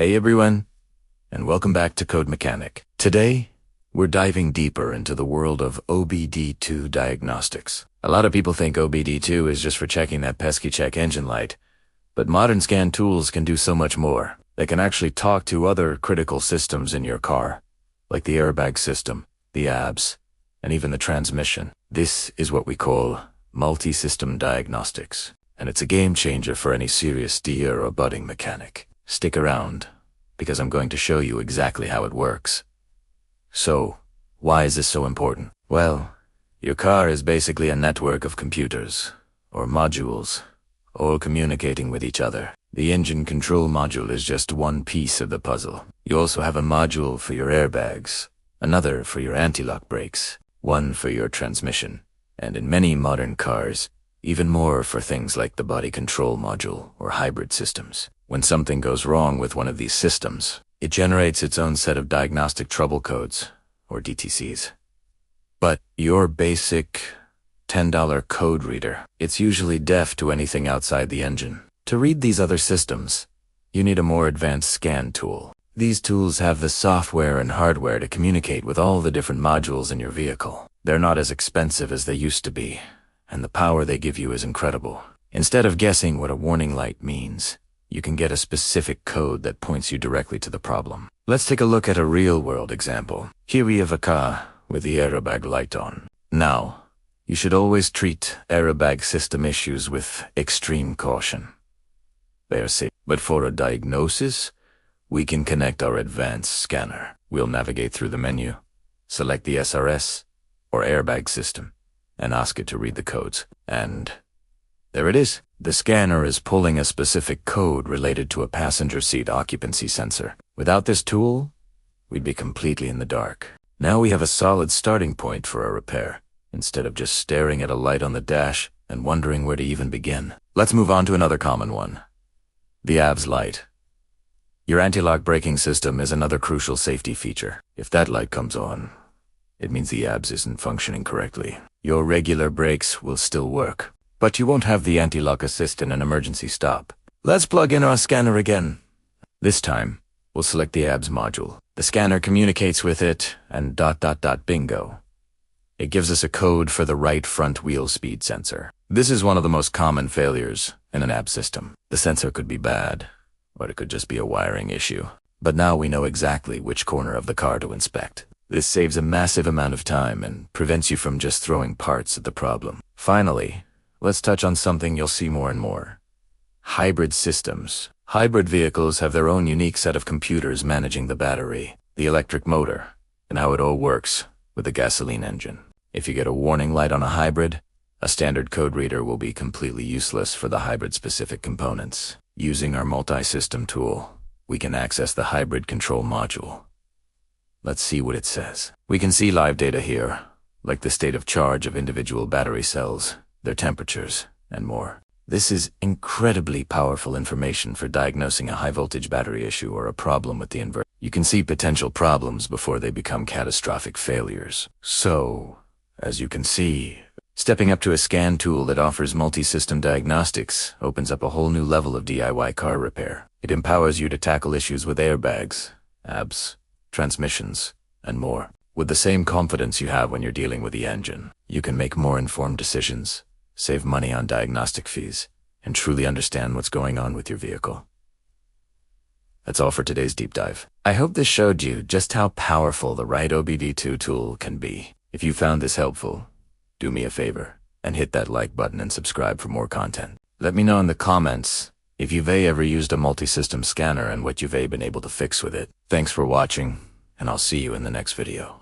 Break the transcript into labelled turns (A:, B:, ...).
A: Hey everyone, and welcome back to CodeMechanic. Today, we're diving deeper into the world of OBD2 diagnostics. A lot of people think OBD2 is just for checking that pesky check engine light, but modern scan tools can do so much more. They can actually talk to other critical systems in your car, like the airbag system, the ABS, and even the transmission. This is what we call multi-system diagnostics, and it's a game changer for any serious deer or budding mechanic. Stick around, because I'm going to show you exactly how it works. So, why is this so important? Well, your car is basically a network of computers, or modules, all communicating with each other. The engine control module is just one piece of the puzzle. You also have a module for your airbags, another for your anti-lock brakes, one for your transmission, and in many modern cars, even more for things like the body control module or hybrid systems. When something goes wrong with one of these systems, it generates its own set of diagnostic trouble codes, or DTCs. But your basic $10 code reader, it's usually deaf to anything outside the engine. To read these other systems, you need a more advanced scan tool. These tools have the software and hardware to communicate with all the different modules in your vehicle. They're not as expensive as they used to be, and the power they give you is incredible. Instead of guessing what a warning light means, you can get a specific code that points you directly to the problem. Let's take a look at a real-world example. Here we have a car with the airbag light on. Now, you should always treat airbag system issues with extreme caution. They are safe. But for a diagnosis, we can connect our advanced scanner. We'll navigate through the menu, select the SRS or airbag system, and ask it to read the codes. And there it is. The scanner is pulling a specific code related to a passenger seat occupancy sensor. Without this tool, we'd be completely in the dark. Now we have a solid starting point for a repair, instead of just staring at a light on the dash and wondering where to even begin. Let's move on to another common one. The ABS light. Your anti-lock braking system is another crucial safety feature. If that light comes on, it means the ABS isn't functioning correctly. Your regular brakes will still work, but you won't have the anti-lock assist in an emergency stop. Let's plug in our scanner again. This time, we'll select the ABS module. The scanner communicates with it, and ... bingo. It gives us a code for the right front wheel speed sensor. This is one of the most common failures in an ABS system. The sensor could be bad, or it could just be a wiring issue. But now we know exactly which corner of the car to inspect. This saves a massive amount of time and prevents you from just throwing parts at the problem. Finally, let's touch on something you'll see more and more. Hybrid systems. Hybrid vehicles have their own unique set of computers managing the battery, the electric motor, and how it all works with the gasoline engine. If you get a warning light on a hybrid, a standard code reader will be completely useless for the hybrid-specific components. Using our multi-system tool, we can access the hybrid control module. Let's see what it says. We can see live data here, like the state of charge of individual battery cells, their temperatures, and more. This is incredibly powerful information for diagnosing a high-voltage battery issue or a problem with the inverter. You can see potential problems before they become catastrophic failures. So, as you can see, stepping up to a scan tool that offers multi-system diagnostics opens up a whole new level of DIY car repair. It empowers you to tackle issues with airbags, ABS, transmissions, and more. With the same confidence you have when you're dealing with the engine, you can make more informed decisions, save money on diagnostic fees, and truly understand what's going on with your vehicle. That's all for today's deep dive. I hope this showed you just how powerful the right OBD2 tool can be. If you found this helpful, do me a favor and hit that like button and subscribe for more content. Let me know in the comments if you've ever used a multi-system scanner and what you've been able to fix with it. Thanks for watching, and I'll see you in the next video.